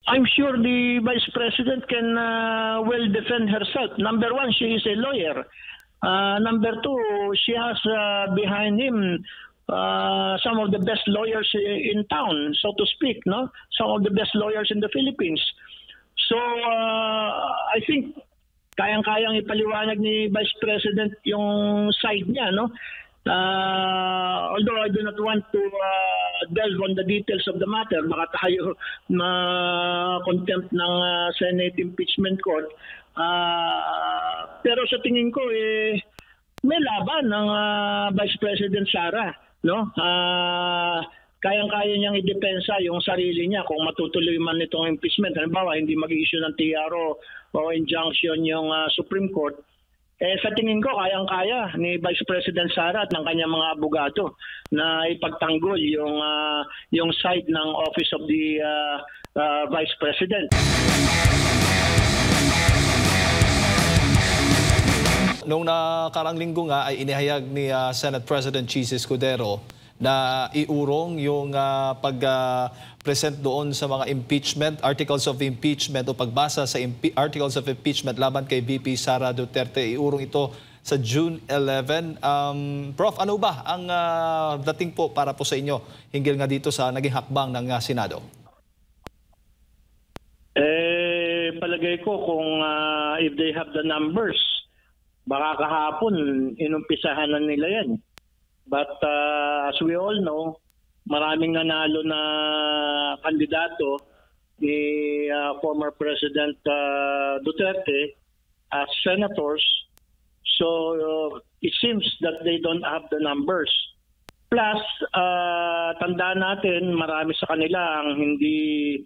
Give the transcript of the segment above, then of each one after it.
I'm sure the Vice President can well defend herself. Number one, she is a lawyer. Number two, she has behind him some of the best lawyers in town, so to speak, no? Some of the best lawyers in the Philippines. So I think kayang-kayang ipaliwanag ni Vice President yung side niya, no? Although I do not want to delve on the details of the matter, baka tayo ma-contempt ng Senate Impeachment Court. Pero sa tingin ko, may laban ng Vice President Sara, no? Kayang-kaya niyang idepensa yung sarili niya kung matutuloy man itong impeachment. Halimbawa, hindi mag-issue ng TRO o injunction yung Supreme Court. Sa tingin ko, kayang-kaya ni Vice President Sara at ng kanyang mga abogado na ipagtanggol yung side ng Office of the Vice President. Noong nakarang linggo nga ay inihayag ni Senate President Chis Escudero na iurong yung pag-present doon sa mga impeachment, articles of impeachment o pagbasa sa articles of impeachment laban kay VP Sara Duterte. Iurong ito sa June 11. Prof, ano ba ang dating po para po sa inyo hinggil nga dito sa naging hakbang ng Senado? Palagay ko kung if they have the numbers, baka kahapon inumpisahan na nila yan. But as we all know, maraming nanalo na kandidato ni former President Duterte as senators. So it seems that they don't have the numbers. Plus, tandaan natin, marami sa kanila ang hindi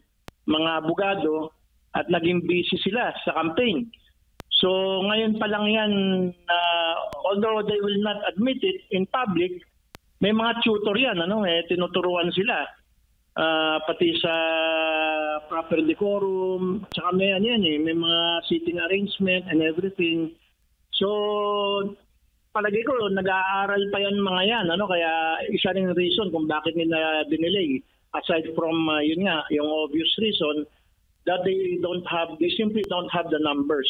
mga abogado at naging busy sila sa campaign. So ngayon pa lang yan, although they will not admit it in public, may mga tutor yan, tinuturuan sila. Pati sa proper decorum, saka may may mga seating arrangement and everything. So palagi ko, nag-aaral pa yan mga yan, kaya isa ring reason kung bakit nila dinelay. Aside from yung obvious reason that they simply don't have the numbers.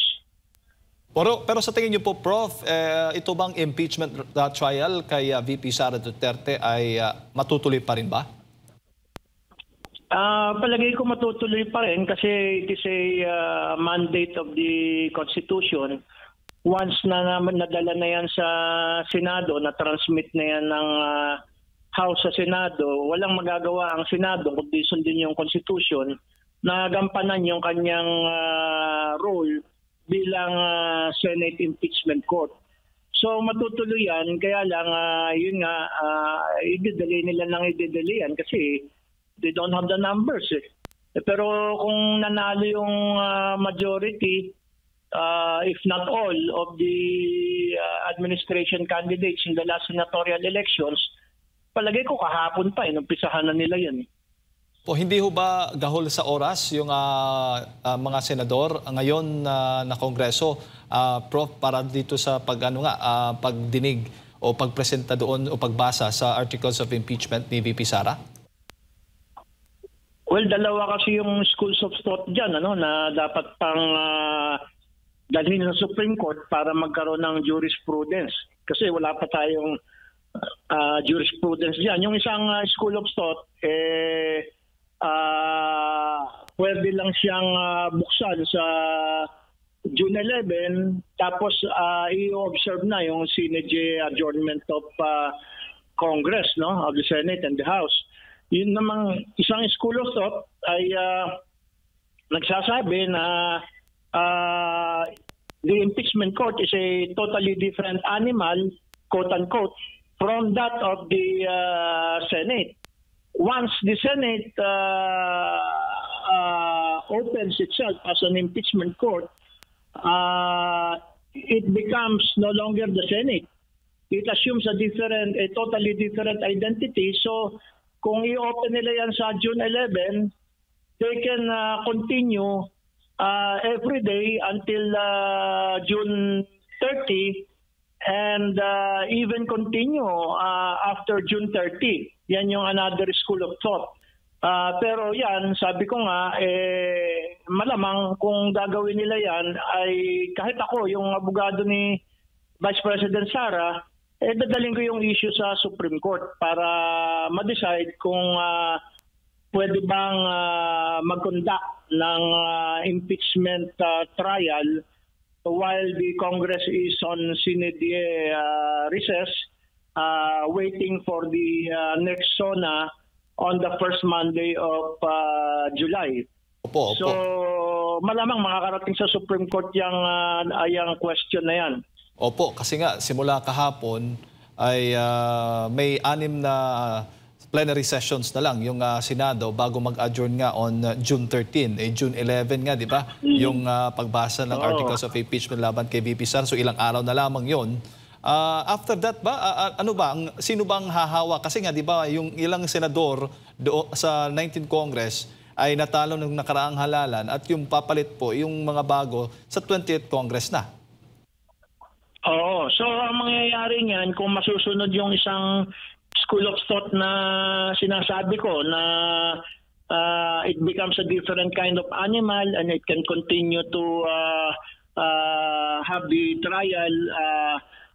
Pero sa tingin niyo po, Prof, ito bang impeachment trial kay VP Sara Duterte ay matutuloy pa rin ba? Palagay ko matutuloy pa rin kasi it is a mandate of the Constitution. Once na nadala na yan sa Senado, na-transmit na yan ng House sa Senado, walang magagawa ang Senado kundi sundin yung Constitution na gampanan yung kanyang role bilang Senate Impeachment Court. So matutuloy yan, kaya lang yun nga, i-delay nila ng i-delay yan kasi they don't have the numbers. Pero kung nanalo yung majority, if not all, of the administration candidates in the last senatorial elections, palagay ko kahapon pa, inumpisahan na nila yan. O hindi ho ba gahol sa oras yung mga senador ngayon na Kongreso, Prof, para dito sa pagdinig o pagpresenta doon o pagbasa sa articles of impeachment ni VP Sara? Well, dalawa kasi yung schools of thought dyan, na dapat pang dalhin sa Supreme Court para magkaroon ng jurisprudence. Kasi wala pa tayong jurisprudence dyan. Yung isang school of thought, pwede lang siyang buksan sa June 11, tapos i-observe na yung sine-die adjournment of Congress, of the Senate and the House. Yun namang isang school of thought ay nagsasabi na the impeachment court is a totally different animal, quote-unquote, from that of the Senate. Once the Senate opens itself as an impeachment court, it becomes no longer the Senate. It assumes a totally different identity. So, kung i-open nila yan sa June 11, they can continue every day until June 30 and even continue after June 30. Yan yung another school of thought. Pero yan, sabi ko nga, malamang kung gagawin nila yan ay kahit ako, yung abogado ni Vice President Sara, dadalhin ko yung issue sa Supreme Court para ma-decide kung pwede bang mag-conduct ng impeachment trial while the Congress is on sine die recess, waiting for the next SONA on the first Monday of July. Opo. So malamang makakarating sa Supreme Court yung question na yan. Opo, kasi nga simula kahapon ay may 6 na plenary sessions na lang yung Senado bago mag-adjourn nga on June 13. June 11 nga, di ba? Yung pagbasa ng Articles of Impeachment laban kay VP Sara. So ilang araw na lamang yon. After that ba, sino bang hahawa? Kasi nga, di ba, yung ilang senador sa 19th Congress ay natalo ng nakaraang halalan at yung papalit po, yung mga bago sa 20th Congress na. Oo. So, ang mangyayari niyan, kung masusunod yung isang school of thought na sinasabi ko na it becomes a different kind of animal and it can continue to have the trial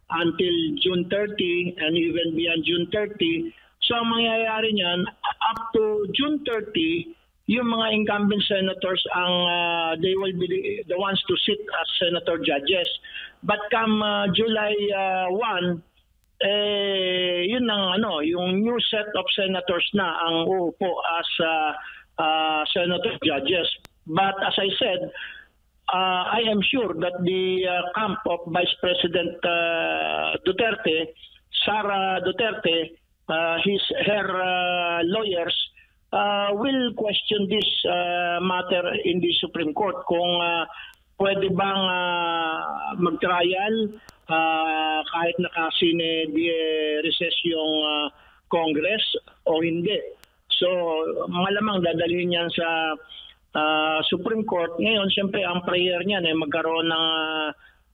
until June 30 and even beyond June 30. So, ang mangyayari niyan, up to June 30, yung mga incumbent senators they will be the ones to sit as senator judges. But come July 1, yun yung new set of senators na ang uupo as senator judges. But as I said, I am sure that the camp of Vice President Duterte, Sara Duterte, her lawyers will question this matter in the Supreme Court kung pwede bang mag-trial kahit nakasine die recess yung Congress o hindi. So malamang dadalhin yan sa Supreme Court. Ngayon, siyempre ang prayer niyan ay magkaroon ng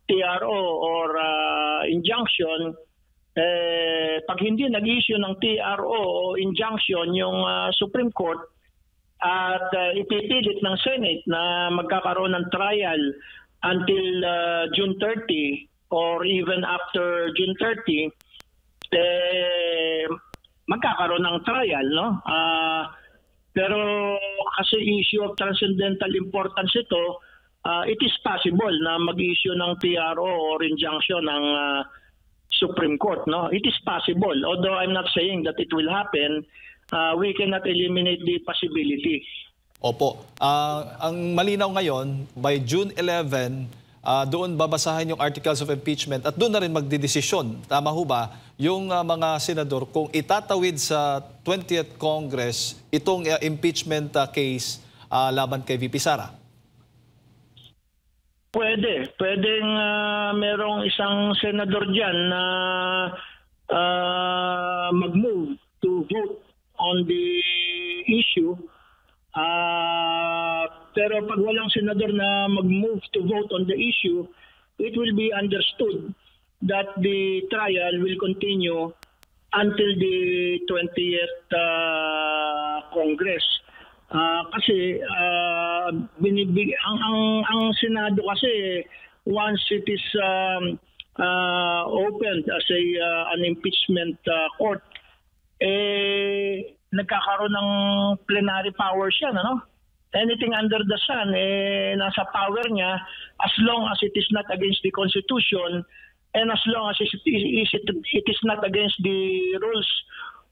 TRO or injunction. Pag hindi nag-issue ng TRO o injunction yung Supreme Court at ipipilit ng Senate na magkakaroon ng trial until June 30 or even after June 30, magkakaroon ng trial, no? Pero kasi issue of transcendental importance ito, it is possible na mag-issue ng TRO or injunction ng Supreme Court, no? It is possible. Although I'm not saying that it will happen, we cannot eliminate the possibility. Opo. Ang malinaw ngayon, by June 11, doon babasahin yung Articles of Impeachment at doon na rin magdidesisyon. Tama ho ba? Yung mga senador, kung itatawid sa 20th Congress itong impeachment case laban kay VP Sara? Pwede. Pwedeng merong isang senador dyan na mag-move to vote on the issue. Pero pag walang senador na mag-move to vote on the issue, it will be understood that the trial will continue until the 20th Congress. Kasi ang Senado kasi once it is opened as an impeachment court, nagkakaroon ng plenary powers yan, ano? Anything under the sun, nasa power niya as long as it is not against the Constitution and as long as it is not against the rules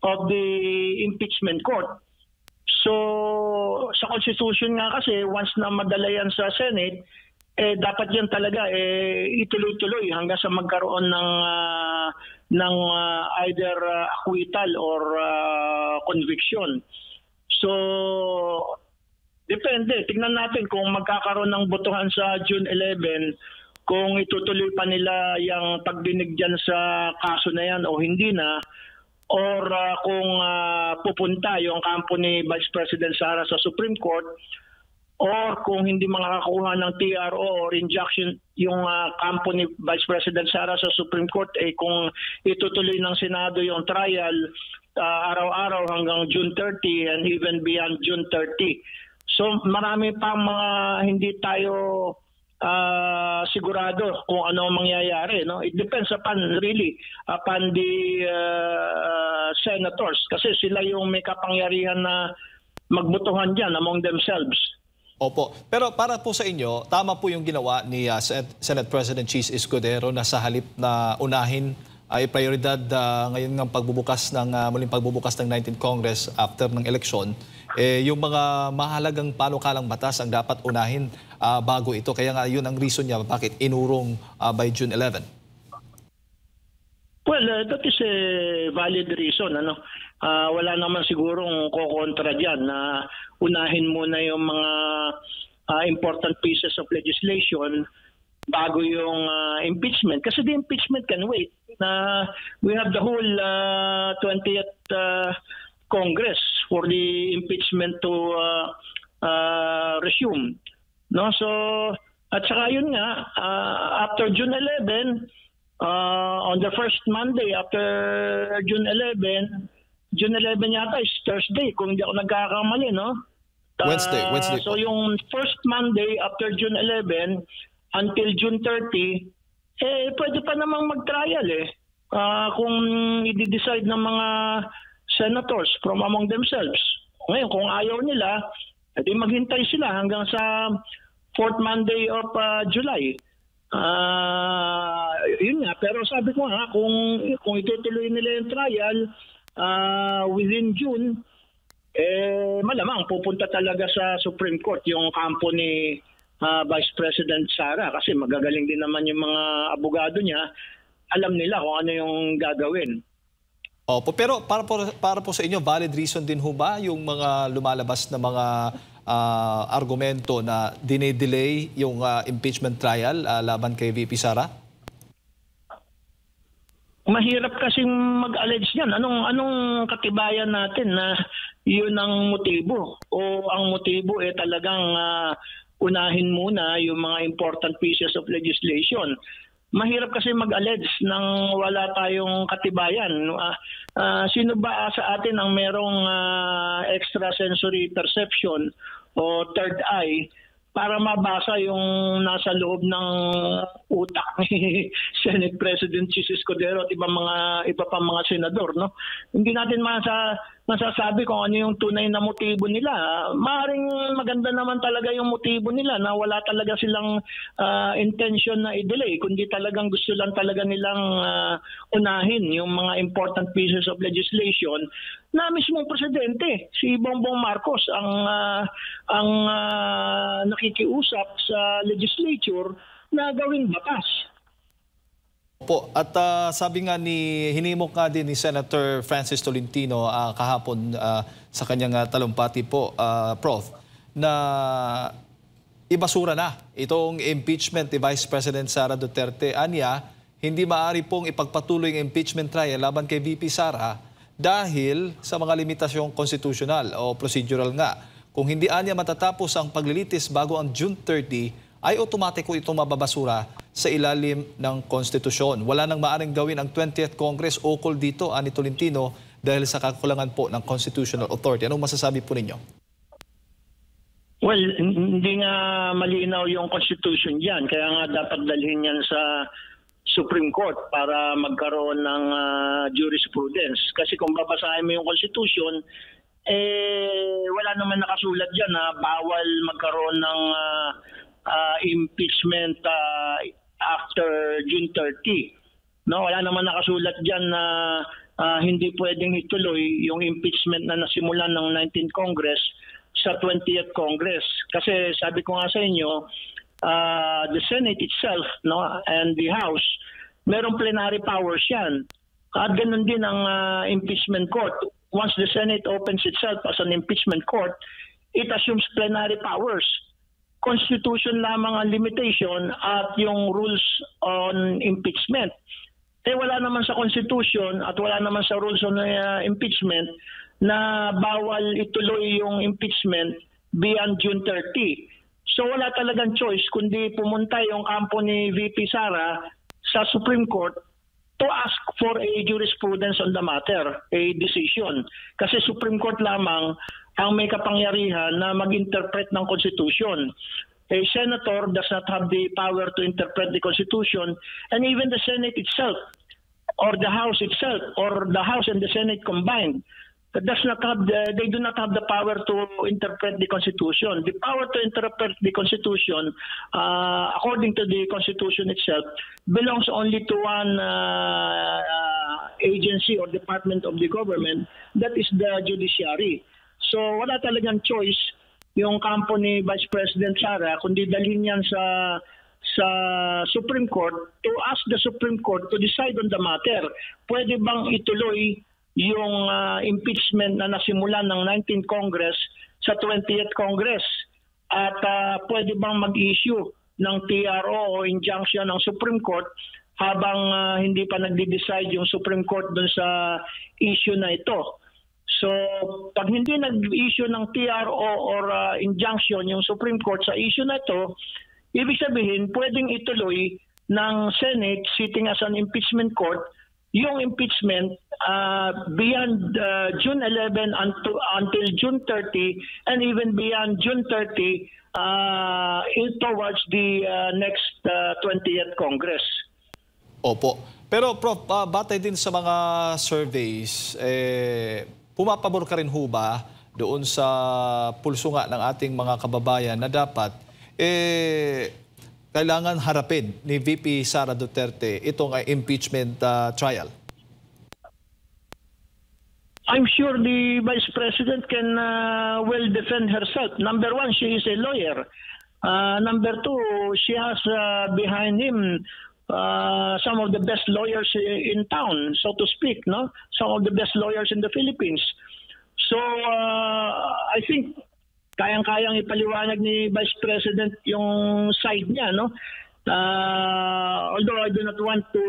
of the impeachment court. So, sa Constitution nga kasi, once na madala yan sa Senate, dapat yan talaga ituloy-tuloy hanggang sa magkaroon ng either acquittal or conviction. So, depende. Tingnan natin kung magkakaroon ng botohan sa June 11, kung itutuloy pa nila yung pagdinig dyan sa kaso na yan o hindi na, or kung pupunta yung kampo ni Vice President Sara sa Supreme Court, or kung hindi makakakuha ng TRO or injunction yung kampo ni Vice President Sara sa Supreme Court, kung itutuloy ng Senado yung trial araw-araw hanggang June 30 and even beyond June 30. So marami pang mga hindi tayo sigurado kung ano ang mangyayari, no? It depends upon the senators, kasi sila yung may kapangyarihan na magbotohan diyan among themselves. Opo. Pero para po sa inyo, tama po yung ginawa ni Senate President Chis Escudero na sa halip na unahin ay prioridad ngayon ng pagbubukas ng muling pagbubukas ng 19th Congress after ng eleksyon, yung mga mahalagang panukalang batas ang dapat unahin bago ito. Kaya nga yun ang reason niya bakit inurong by June 11. Well, that is a valid reason. Wala naman sigurong kokontra diyan na unahin muna yung mga important pieces of legislation bago yung impeachment. Kasi the impeachment can wait. We have the whole 20th Congress for the impeachment to resume. No? So, at saka yun nga, after June 11, on the first Monday after June 11 yata is Thursday, kung hindi ako nagkakamali, no? Wednesday. So yung first Monday after June 11 until June 30, pwede pa namang mag-trial kung i-decide ng mga senators from among themselves. Ngayon, kung ayaw nila, edi maghintay sila hanggang sa fourth Monday of July. Yun nga, pero sabi ko nga, kung itutuloy nila yung trial within June, malamang pupunta talaga sa Supreme Court yung kampo ni Vice President Sara, kasi magagaling din naman yung mga abogado niya, alam nila kung ano yung gagawin. Opo, pero para po sa inyo, valid reason din ho ba yung mga lumalabas na mga argumento na dinedelay yung impeachment trial laban kay VP Sara? Mahirap kasing mag-allege niyan. Anong katibayan natin na yun ang motibo? O ang motibo talagang unahin muna yung mga important pieces of legislation. Mahirap kasi mag-allege nang wala tayong katibayan. Sino ba sa atin ang merong extrasensory perception o third eye para mabasa yung nasa loob ng utak ni Senate President Chis Escudero at iba pa mga senador, no? Hindi natin masasabi kung ano yung tunay na motibo nila. Maaaring maganda naman talaga yung motibo nila na wala talaga silang intention na i-delay, kundi talagang gusto lang talaga nilang unahin yung mga important pieces of legislation na mismong presidente, si Bongbong Marcos, ang nakikiusap sa legislature na gawing batas. Po, at sabi nga hinimok nga din ni Senator Francis Tolentino kahapon sa kanyang talumpati po, Prof, na ibasura na itong impeachment ni Vice President Sara Duterte. Anya, hindi maaari pong ipagpatuloy ang impeachment trial laban kay VP Sara dahil sa mga limitasyong constitutional o procedural nga. Kung hindi anya matatapos ang paglilitis bago ang June 30, ay otomatiko itong mababasura sa ilalim ng konstitusyon. Wala nang maaring gawin ang 20th Congress ukol dito, ani Tolentino, dahil sa kakulangan po ng constitutional authority. Anong masasabi po ninyo? Well, hindi nga malinaw yung constitution diyan, kaya nga dapat dalhin yan sa Supreme Court para magkaroon ng jurisprudence. Kasi kung babasahin mo yung constitution, wala naman nakasulat diyan na bawal magkaroon ng impeachment after June 30. No, wala naman nakasulat diyan na hindi pwedeng ituloy yung impeachment na nasimulan ng 19th Congress sa 20th Congress. Kasi sabi ko nga sa inyo, the Senate itself, no, and the House, merong plenary powers yan. At ganun din ang impeachment court. Once the Senate opens itself as an impeachment court, it assumes plenary powers. Constitution lamang ang limitation at yung rules on impeachment. Wala naman sa Constitution at wala naman sa rules on impeachment na bawal ituloy yung impeachment beyond June 30. So wala talagang choice kundi pumunta yung kampo ni VP Sara sa Supreme Court to ask for a jurisprudence on the matter, a decision. Kasi Supreme Court lamang ang may kapangyarihan na mag-interpret ng Constitution. A senator does not have the power to interpret the Constitution, and even the Senate itself, or the House itself, or the House and the Senate combined, they do not have the power to interpret the Constitution. The power to interpret the Constitution, according to the Constitution itself, belongs only to one agency or department of the government, that is the judiciary. So wala talagang choice yung kampo ni Vice President Sara kundi dalhin yan sa Supreme Court to ask the Supreme Court to decide on the matter. Pwede bang ituloy yung impeachment na nasimulan ng 19th Congress sa 20th Congress? At pwede bang mag-issue ng TRO o injunction ng Supreme Court habang hindi pa nagde-decide yung Supreme Court dun sa issue na ito? So, pag hindi nag-issue ng TRO or injunction yung Supreme Court sa issue na ito, ibig sabihin, pwedeng ituloy ng Senate sitting as an impeachment court yung impeachment beyond June 11 until June 30 and even beyond June 30 towards the next 20th Congress. Opo. Pero Prof, batay din sa mga surveys, pumapabor ka rin ho ba doon sa pulso nga ng ating mga kababayan na dapat kailangan harapin ni VP Sara Duterte itong impeachment trial? I'm sure the Vice President can well defend herself. Number one, she is a lawyer. Number two, she has behind him some of the best lawyers in town, so to speak, no? Some of the best lawyers in the Philippines. So I think kayang-kayang ipaliwanag ni Vice President yung side niya, no? Although I do not want to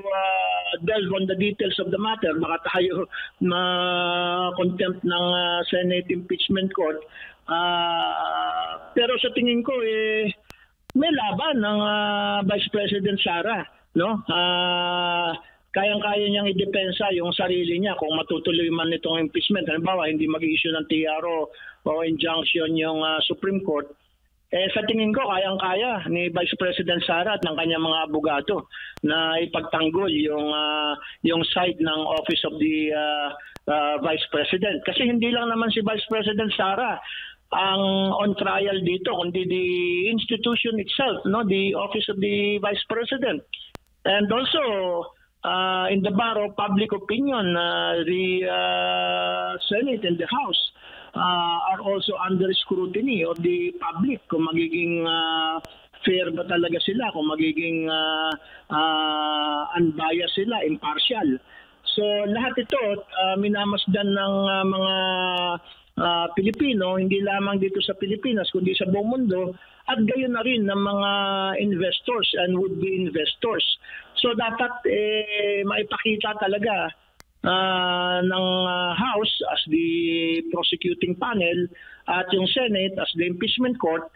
delve on the details of the matter, baka tayo ma-contempt ng Senate Impeachment Court. Pero sa tingin ko, may laban ng Vice President Sara, no? Kayang-kaya niyang idepensa yung sarili niya kung matutuloy man itong impeachment. Halimbawa, hindi mag-issue ng TRO o injunction yung Supreme Court. Sa tingin ko, kayang-kaya ni Vice President Sara at ng kanyang mga abogado na ipagtanggol yung side ng Office of the Vice President. Kasi hindi lang naman si Vice President Sara ang on trial dito, kundi the institution itself, no, the Office of the Vice President. And also, in the bar of public opinion, the Senate and the House are also under scrutiny of the public kung magiging fair ba talaga sila, kung magiging unbiased sila, impartial. So lahat ito minamasdan ng mga Pilipino, hindi lamang dito sa Pilipinas kundi sa buong mundo, at gayon na rin ng mga investors and would-be investors. So dapat maipakita talaga ng House as the prosecuting panel at yung Senate as the impeachment court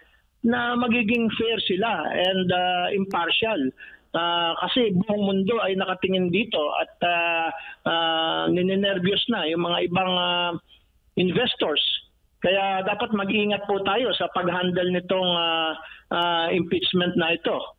na magiging fair sila and impartial. Kasi buong mundo ay nakatingin dito at ninenervyos na yung mga ibang investors. Kaya dapat mag-ingat po tayo sa pag-handle nitong impeachment na ito.